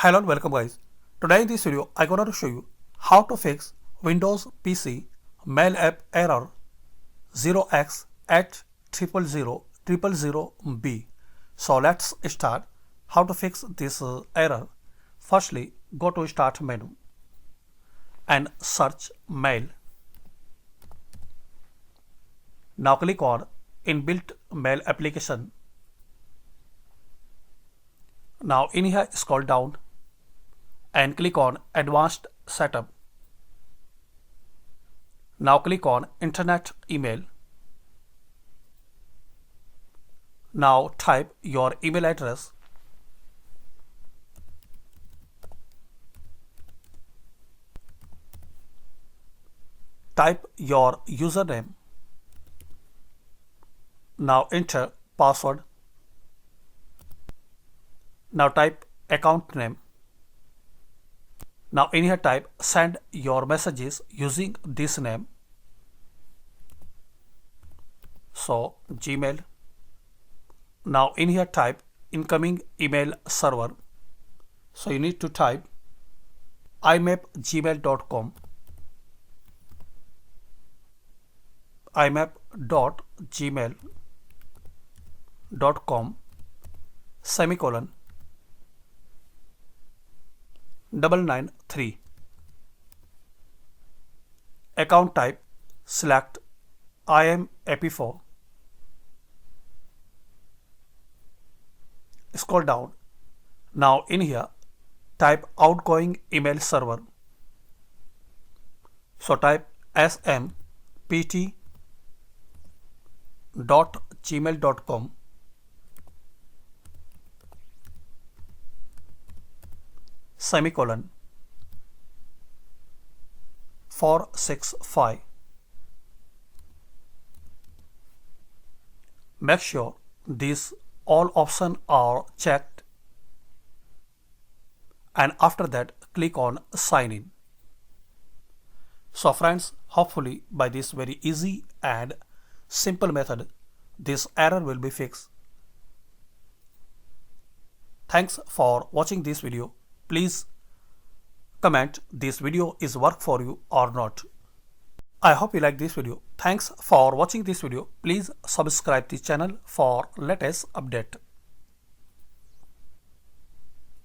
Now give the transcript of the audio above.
Hello and welcome guys. Today in this video I'm gonna show you how to fix Windows PC mail app error 0x8000000b. So let's start how to fix this error. Firstly, go to start menu and search mail. Now click on inbuilt mail application. Now in here scroll down and click on advanced setup. Now click on internet email. Now type your email address. Type your username. Now enter password. Now type account name. Now in here type send your messages using this name. So Gmail. Now in here type incoming email server. So you need to type imapgmail.com. imap.gmail.com semicolon 993. Account type select IMAP4. Scroll down. Now in here type outgoing email server. So type smpt.gmail.com semicolon 465. Make sure these all options are checked, and after that click on sign in. So friends, hopefully by this very easy and simple method this error will be fixed. Thanks for watching this video. Please comment this video is work for you or not. I hope you like this video. Thanks for watching this video. Please subscribe this channel for latest update.